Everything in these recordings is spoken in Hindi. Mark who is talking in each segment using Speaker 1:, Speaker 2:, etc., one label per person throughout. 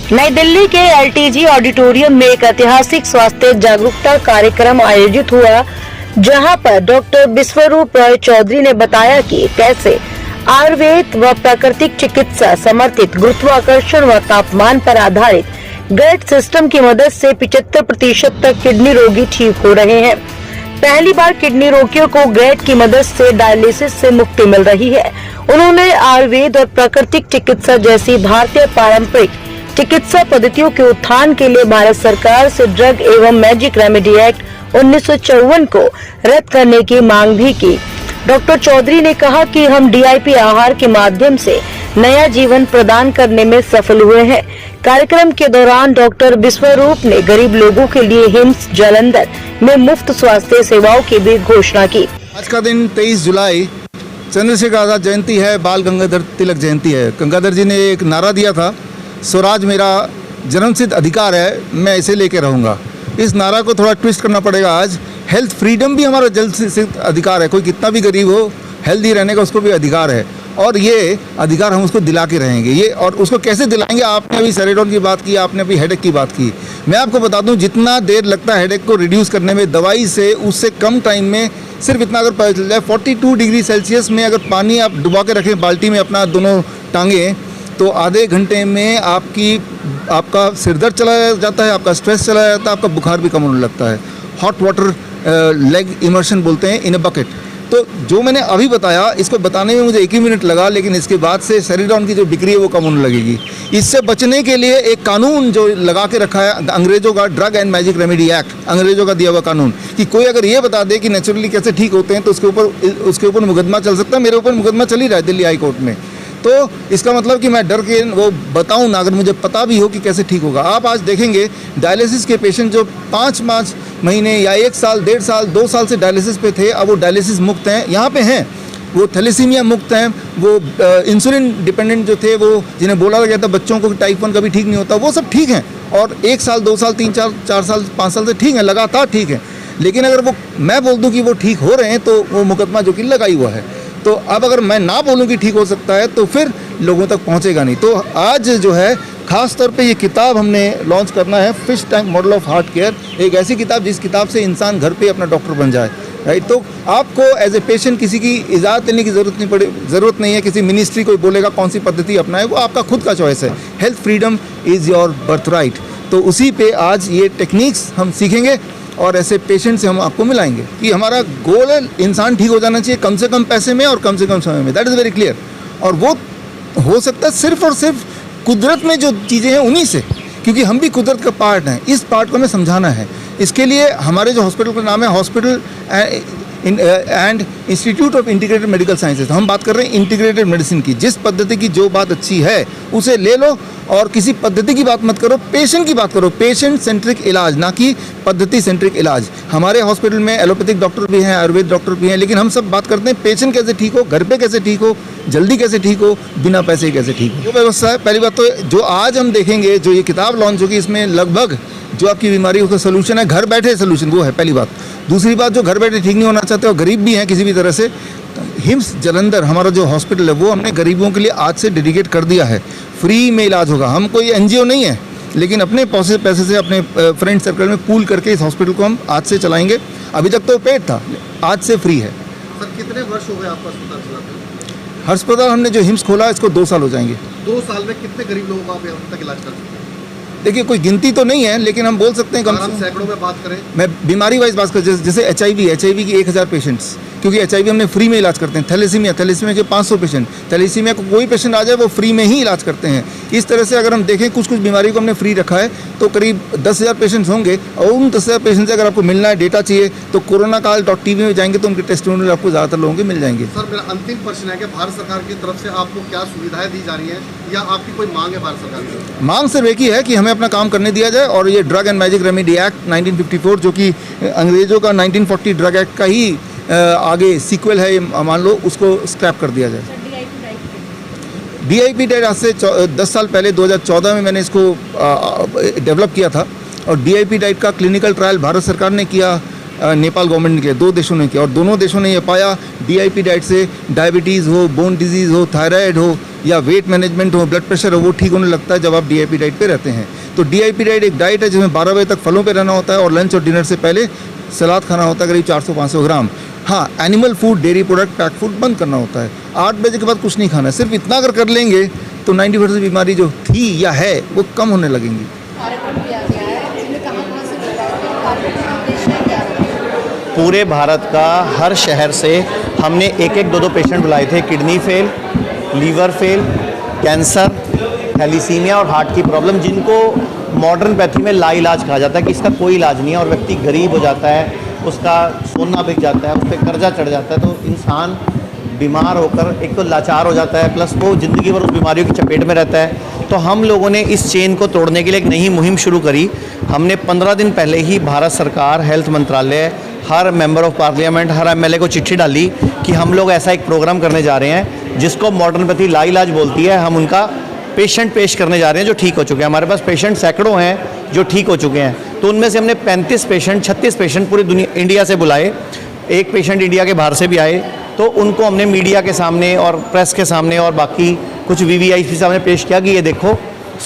Speaker 1: नई दिल्ली के एलटीजी ऑडिटोरियम में एक ऐतिहासिक स्वास्थ्य जागरूकता कार्यक्रम आयोजित हुआ, जहां पर डॉक्टर विश्वरूप रॉय चौधरी ने बताया कि कैसे आयुर्वेद व प्राकृतिक चिकित्सा समर्थित गुरुत्वाकर्षण व तापमान पर आधारित ग्रेड सिस्टम की मदद से 75% तक किडनी रोगी ठीक हो रहे हैं। पहली बार किडनी रोगियों को ग्रेड की मदद से डायलिसिस से मुक्ति मिल रही है। उन्होंने आयुर्वेद और प्राकृतिक चिकित्सा जैसी भारतीय पारंपरिक चिकित्सा पद्धतियों के उत्थान के लिए भारत सरकार से ड्रग एवं मैजिक रेमेडी एक्ट 1954 को रद्द करने की मांग भी की। डॉक्टर चौधरी ने कहा कि हम डीआईपी आहार के माध्यम से नया जीवन प्रदान करने में सफल हुए हैं। कार्यक्रम के दौरान डॉक्टर विश्वरूप ने गरीब लोगों के लिए हिम्स जालंधर में मुफ्त स्वास्थ्य सेवाओं की भी घोषणा की।
Speaker 2: आज का दिन 23 जुलाई चंद्रशेखर आजाद जयंती है, बाल गंगाधर तिलक जयंती है। गंगाधर जी ने एक नारा दिया था, स्वराज मेरा जन्मसिद्ध अधिकार है, मैं इसे लेके रहूँगा। इस नारा को थोड़ा ट्विस्ट करना पड़ेगा। आज हेल्थ फ्रीडम भी हमारा जन्मसिद्ध अधिकार है। कोई कितना भी गरीब हो, हेल्दी रहने का उसको भी अधिकार है, और ये अधिकार हम उसको दिला के रहेंगे। ये और उसको कैसे दिलाएंगे? आपने अभी सेरेडोन की बात की, आपने अभी हेडेक की बात की। मैं आपको बता दूं, जितना देर लगता है हेडेक को रिड्यूस करने में दवाई से, उससे कम टाइम में सिर्फ इतना अगर पता चल जाए, 42 डिग्री सेल्सियस में अगर पानी आप डुबा के रखें बाल्टी में अपना दोनों टांगे, तो आधे घंटे में आपका सिरदर्द चला जाता है, आपका स्ट्रेस चला जाता है, आपका बुखार भी कम होने लगता है। हॉट वाटर लेग इमर्शन बोलते हैं, इन अ बकेट। तो जो मैंने अभी बताया, इसको बताने में मुझे 1 ही मिनट लगा, लेकिन इसके बाद से सेरिडॉन की जो बिक्री है वो कम होने लगेगी। इससे बचने के लिए एक कानून जो लगा के रखा है अंग्रेजों का, drug and magic remedy act, अंग्रेजों का दिया हुआ कानून, कि कोई अगर ये बता दे कि नेचुरली कैसे ठीक होते हैं तो उसके ऊपर मुकदमा चल सकता है। मेरे ऊपर मुकदमा चल ही रहा है दिल्ली हाई कोर्ट में। तो इसका मतलब कि मैं डर के वो बताऊं ना, अगर मुझे पता भी हो कि कैसे ठीक होगा। आप आज देखेंगे डायलिसिस के पेशेंट जो 5 महीने या 1 साल, 1.5 साल, 2 साल से डायलिसिस पे थे, अब वो डायलिसिस मुक्त हैं, यहाँ पे हैं। वो थैलेसीमिया मुक्त हैं, वो इंसुलिन डिपेंडेंट जो थे, वो जिन्हें बोला गया था बच्चों को टाइप 1 कभी ठीक नहीं होता, वो सब ठीक हैं। और 1 साल, 2 साल, 3, 4 साल, 5 साल से ठीक हैं, लगातार ठीक हैं। लेकिन अगर वो मैं बोल दूँ कि वो ठीक हो रहे हैं, तो वो मुकदमा जो कि लगा ही हुआ है। तो अब अगर मैं ना बोलूं कि ठीक हो सकता है, तो फिर लोगों तक पहुंचेगा नहीं। तो आज जो है खास तौर पे ये किताब हमने लॉन्च करना है, fish tank model of heart care, एक ऐसी किताब जिस किताब से इंसान घर पे अपना डॉक्टर बन जाए, राइट। तो आपको एज ए पेशेंट किसी की इजाज़त लेने की ज़रूरत नहीं है। किसी मिनिस्ट्री कोई बोलेगा कौन सी पद्धति अपनाए, वो आपका खुद का चॉइस है। Health freedom is your birth right. तो उसी पे आज ये टेक्निक्स हम सीखेंगे और ऐसे पेशेंट से हम आपको मिलाएंगे कि हमारा गोल है इंसान ठीक हो जाना चाहिए, कम से कम पैसे में और कम से कम समय में। That is very clear. और वो हो सकता है सिर्फ और सिर्फ कुदरत में जो चीज़ें हैं उन्हीं से, क्योंकि हम भी कुदरत का पार्ट हैं। इस पार्ट को हमें समझाना है। इसके लिए हमारे जो हॉस्पिटल का नाम है hospital and institute of integrated medical sciences. हम बात कर रहे हैं इंटीग्रेटेड मेडिसिन की। जिस पद्धति की जो बात अच्छी है उसे ले लो, और किसी पद्धति की बात मत करो, पेशेंट की बात करो। पेशेंट सेंट्रिक इलाज, ना कि पद्धति सेंट्रिक इलाज। हमारे हॉस्पिटल में एलोपैथिक डॉक्टर भी हैं, आयुर्वेद डॉक्टर भी हैं, लेकिन हम सब बात करते हैं पेशेंट कैसे ठीक हो, घर पे कैसे ठीक हो, जल्दी कैसे ठीक हो, बिना पैसे कैसे ठीक हो। जो व्यवस्था है, पहली बात तो जो आज हम देखेंगे, जो ये किताब लॉन्च होगी, इसमें लगभग जो आपकी बीमारी उसका सोल्यूशन है, घर बैठे सोल्यूशन, वो है पहली बात। दूसरी बात, जो घर बैठे ठीक नहीं होना चाहते और गरीब भी हैं किसी भी तरह से, हिम्स जालंधर हमारा जो हॉस्पिटल है वो हमने गरीबों के लिए आज से डेडिकेट कर दिया है। फ्री में इलाज होगा। हम कोई एनजीओ नहीं है, लेकिन अपने पैसे से अपने फ्रेंड सर्कल में पूल करके इस हॉस्पिटल को हम आज से चलाएंगे। अभी तक तो पेड था, आज से फ्री है।
Speaker 3: सर, कितने वर्ष हो गए आपका अस्पताल चलाते?
Speaker 2: अस्पताल हमने जो हिम्स खोला इसको 2 साल हो जाएंगे।
Speaker 3: 2 साल में कितने गरीब लोगों का आप अब तक इलाज कर सकते हैं?
Speaker 2: देखिए, कोई गिनती तो नहीं है, लेकिन हम बोल सकते हैं कम से कम
Speaker 3: सैकड़ों में बात करें।
Speaker 2: मैं बीमारी वाइज बात कर, जैसे एचआईवी की 1000 पेशेंट्स, क्योंकि एचआईवी हमने फ्री में इलाज करते हैं। थैलेसीमिया के 500 पेशेंट, थैलेसीमिया को कोई पेशेंट आ जाए वो फ्री में ही इलाज करते हैं। इस तरह से अगर हम देखें कुछ बीमारी को हमने फ्री रखा है, तो करीब 10,000 पेशेंट्स होंगे। और उन 10,000 पेशेंट से अगर आपको मिलना है, डेटा चाहिए, तो कोरोनाकाल.tv में जाएंगे तो उनके टेस्टिमोनियल आपको ज़्यादातर लोगों के मिल जाएंगे।
Speaker 3: सर, मेरा अंतिम प्रश्न है कि भारत सरकार की तरफ से आपको क्या सुविधाएं दी जा रही हैं, या आपकी कोई मांग है भारत सरकार की?
Speaker 2: मांग सिर्फ एक ही है कि हमें अपना काम करने दिया जाए, और ये drug and magic remedy act 1954, जो कि अंग्रेजों का 1940 ड्रग एक्ट का ही आगे सीक्वल है, मान लो, उसको स्क्रैप कर दिया जाए। डीआईपी डाइट आज से 10 साल पहले 2014 में मैंने इसको डेवलप किया था, और डीआईपी डाइट का क्लिनिकल ट्रायल भारत सरकार ने किया नेपाल गवर्नमेंट ने किया, 2 देशों ने किया, और दोनों देशों ने ये पाया DIP डाइट से डायबिटीज़ हो, बोन डिजीज़ हो, थायराइड हो या वेट मैनेजमेंट हो, ब्लड प्रेशर हो, वो ठीक होने लगता है जब आप DIP डाइट पे रहते हैं। तो DIP डाइट एक डाइट है जिसमें 12 बजे तक फलों पे रहना होता है और लंच और डिनर से पहले सलाद खाना होता है करीब 400-500 ग्राम। हाँ, animal food, dairy product, pack food बंद करना होता है। 8 बजे के बाद कुछ नहीं खाना है। सिर्फ इतना अगर कर लेंगे तो 90% बीमारी जो थी या है वो कम होने लगेंगी।
Speaker 4: पूरे भारत का हर शहर से हमने 1-1, 2-2 पेशेंट बुलाए थे। Kidney fail, liver fail, cancer, thalassaemia और हार्ट की प्रॉब्लम, जिनको मॉडर्न पैथी में लाइलाज कहा जाता है कि इसका कोई इलाज नहीं है, और व्यक्ति गरीब हो जाता है, उसका सोना बिक जाता है, उस पर कर्जा चढ़ जाता है, तो इंसान बीमार होकर एक तो लाचार हो जाता है, प्लस वो ज़िंदगी भर उस बीमारियों की चपेट में रहता है। तो हम लोगों ने इस चेन को तोड़ने के लिए एक नई मुहिम शुरू करी। हमने 15 दिन पहले ही भारत सरकार, हेल्थ मंत्रालय, हर मेंबर ऑफ पार्लियामेंट, हर MLA को चिट्ठी डाली कि हम लोग ऐसा एक प्रोग्राम करने जा रहे हैं जिसको मॉडर्न पैथी लाइलाज बोलती है। हम उनका पेशेंट पेश करने जा रहे हैं जो ठीक हो चुके हैं। हमारे पास पेशेंट सैकड़ों हैं जो ठीक हो चुके हैं। तो उनमें से हमने 36 पेशेंट पूरी दुनिया, इंडिया से बुलाए। एक पेशेंट इंडिया के बाहर से भी आए, तो उनको हमने मीडिया के सामने और प्रेस के सामने और बाकी कुछ VVIP के सामने पेश किया कि ये देखो,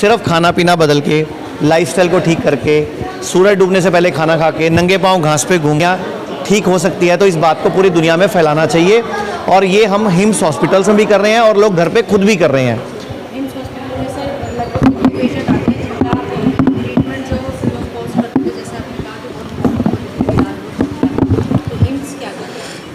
Speaker 4: सिर्फ खाना पीना बदल के, लाइफस्टाइल को ठीक करके, सूरज डूबने से पहले खाना खा के, नंगे पाँव घास पे घूमिया ठीक हो सकती है। तो इस बात को पूरी दुनिया में फैलाना चाहिए, और ये हम हिम्स हॉस्पिटल्स में भी कर रहे हैं और लोग घर पे खुद भी कर रहे हैं।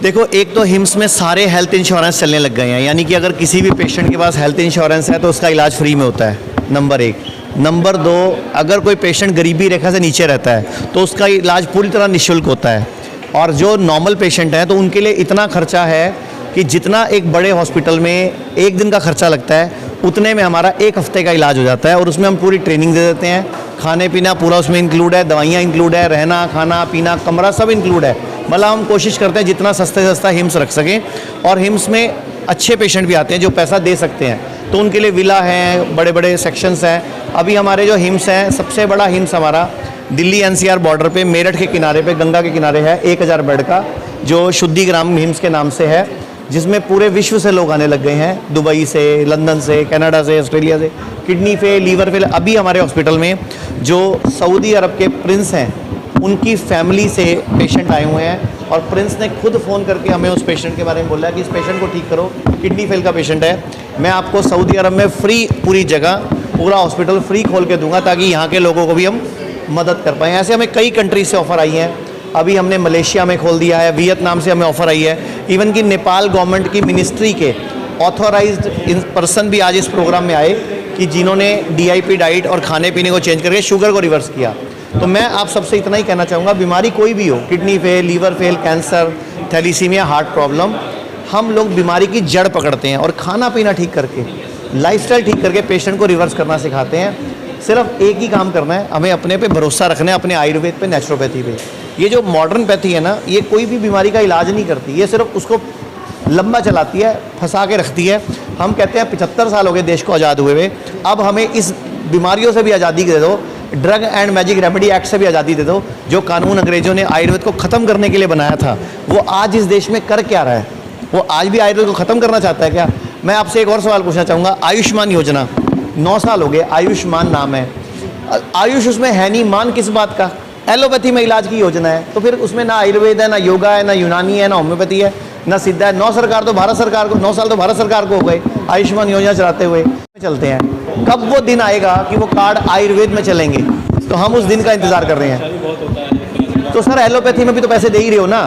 Speaker 4: देखो, एक तो हिम्स में सारे हेल्थ इंश्योरेंस चलने लग गए हैं, यानी कि अगर किसी भी पेशेंट के पास हेल्थ इंश्योरेंस है तो उसका इलाज फ्री में होता है, नंबर 1। नंबर 2, अगर कोई पेशेंट गरीबी रेखा से नीचे रहता है तो उसका इलाज पूरी तरह निःशुल्क होता है। और जो नॉर्मल पेशेंट हैं तो उनके लिए इतना खर्चा है कि जितना एक बड़े हॉस्पिटल में एक दिन का खर्चा लगता है, उतने में हमारा 1 हफ्ते का इलाज हो जाता है। और उसमें हम पूरी ट्रेनिंग दे देते हैं, खाने पीना पूरा उसमें इंक्लूड है, दवाइयाँ इंक्लूड है, रहना खाना पीना कमरा सब इंक्लूड है। मतलब हम कोशिश करते हैं जितना सस्ते से सस्ता हिम्स रख सकें। और हिम्स में अच्छे पेशेंट भी आते हैं जो पैसा दे सकते हैं, तो उनके लिए विला हैं, बड़े बड़े सेक्शंस हैं। अभी हमारे जो हिम्स हैं, सबसे बड़ा हिम्स हमारा दिल्ली NCR बॉर्डर पे, मेरठ के किनारे पे, गंगा के किनारे है, 1000 बेड का, जो शुद्धिग्राम हिम्स के नाम से है, जिसमें पूरे विश्व से लोग आने लग गए हैं, दुबई से, लंदन से, कनाडा से, ऑस्ट्रेलिया से। किडनी फेल, लीवर फेल, अभी हमारे हॉस्पिटल में जो सऊदी अरब के प्रिंस हैं उनकी फैमिली से पेशेंट आए हुए हैं, और प्रिंस ने खुद फ़ोन करके हमें उस पेशेंट के बारे में बोला कि इस पेशेंट को ठीक करो, किडनी फेल का पेशेंट है, मैं आपको सऊदी अरब में फ्री पूरी जगह पूरा हॉस्पिटल फ्री खोल के दूंगा ताकि यहाँ के लोगों को भी हम मदद कर पाएँ। ऐसे हमें कई कंट्रीज से ऑफ़र आई हैं। अभी हमने मलेशिया में खोल दिया है, वियतनाम से हमें ऑफ़र आई है, इवन कि नेपाल गवर्नमेंट की मिनिस्ट्री के ऑथोराइज्ड पर्सन भी आज इस प्रोग्राम में आए कि जिन्होंने DIP डाइट और खाने पीने को चेंज करके शुगर को रिवर्स किया। तो मैं आप सबसे इतना ही कहना चाहूँगा, बीमारी कोई भी हो, kidney fail, liver fail, cancer, thalassaemia, heart problem, हम लोग बीमारी की जड़ पकड़ते हैं और खाना पीना ठीक करके, लाइफस्टाइल ठीक करके पेशेंट को रिवर्स करना सिखाते हैं। सिर्फ एक ही काम करना है, हमें अपने पे भरोसा रखना है, अपने आयुर्वेद पे, नेचुरोपैथी पे। ये जो मॉडर्न पैथी है ना, ये कोई भी बीमारी का इलाज नहीं करती, ये सिर्फ उसको लंबा चलाती है, फंसा के रखती है। हम कहते हैं 75 साल हो गए देश को आज़ाद हुए हुए, अब हमें इस बीमारियों से भी आज़ादी दे दो, drug and magic remedy act से भी आज़ादी दे दो। जो कानून अंग्रेजों ने आयुर्वेद को ख़त्म करने के लिए बनाया था, वो आज इस देश में कर क्या रहा है? वो आज भी आयुर्वेद को ख़त्म करना चाहता है क्या? मैं आपसे एक और सवाल पूछना चाहूँगा। आयुष्मान योजना 9 साल हो गए, आयुष्मान नाम है, आयुष उसमें है नहीं, मान किस बात का? एलोपैथी में इलाज की योजना है, तो फिर उसमें ना आयुर्वेद है, ना योगा है, ना यूनानी है, ना होम्योपैथी है, ना सिद्धा है। 9 साल तो भारत सरकार को हो गए आयुष्मान योजना चलाते हुए चलते हैं। कब वो दिन आएगा कि वो कार्ड आयुर्वेद में चलेंगे? तो हम उस दिन का इंतजार कर रहे हैं। तो सर एलोपैथी में भी तो पैसे दे ही रहे हो ना,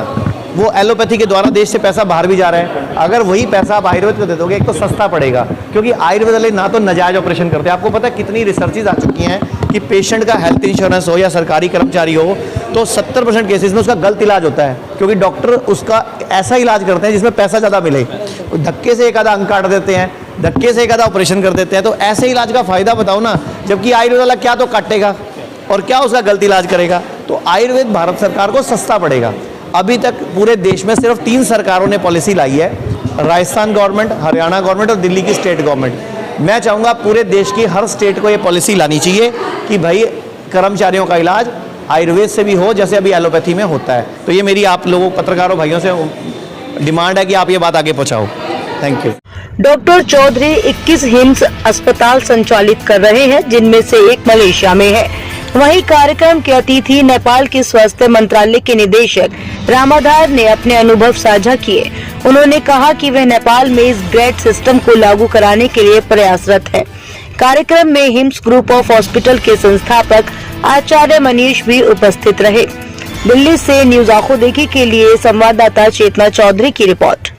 Speaker 4: वो एलोपैथी के द्वारा देश से पैसा बाहर भी जा रहा है। अगर वही पैसा आप आयुर्वेद को दे दोगे, एक तो सस्ता पड़ेगा, क्योंकि आयुर्वेद वाले ना तो नाजायज ऑपरेशन करते हैं। आपको पता है कितनी रिसर्चेज आ चुकी हैं कि पेशेंट का हेल्थ इंश्योरेंस हो या सरकारी कर्मचारी हो, तो 70% केसेस में उसका गलत इलाज होता है, क्योंकि डॉक्टर उसका ऐसा इलाज करते हैं जिसमें पैसा ज़्यादा मिले। धक्के से एक आधा अंग काट देते हैं, धक्के से एक आधा ऑपरेशन कर देते हैं। तो ऐसे इलाज का फ़ायदा बताओ ना, जबकि आयुर्वेद वाला क्या तो काटेगा और क्या उसका गलत इलाज करेगा। तो आयुर्वेद भारत सरकार को सस्ता पड़ेगा। अभी तक पूरे देश में सिर्फ 3 सरकारों ने पॉलिसी लाई है, राजस्थान गवर्नमेंट, हरियाणा गवर्नमेंट और दिल्ली की स्टेट गवर्नमेंट। मैं चाहूँगा पूरे देश की हर स्टेट को ये पॉलिसी लानी चाहिए कि भाई कर्मचारियों का इलाज आयुर्वेद से भी हो जैसे अभी एलोपैथी में होता है। तो ये मेरी आप लोगों पत्रकारों भाइयों से डिमांड है कि आप ये बात आगे पहुंचाओ। Thank you.
Speaker 1: Doctor Chaudhary 21 HIMS अस्पताल संचालित कर रहे हैं, जिनमें से एक मलेशिया में है। वहीं कार्यक्रम के अतिथि नेपाल के स्वास्थ्य मंत्रालय के निदेशक रामाधार ने अपने अनुभव साझा किए। उन्होंने कहा कि वह नेपाल में इस ग्रेड सिस्टम को लागू कराने के लिए प्रयासरत है। कार्यक्रम में हिम्स ग्रुप ऑफ हॉस्पिटल के संस्थापक आचार्य मनीष भी उपस्थित रहे। दिल्ली से न्यूज आंखों देखी के लिए संवाददाता चेतना चौधरी की रिपोर्ट।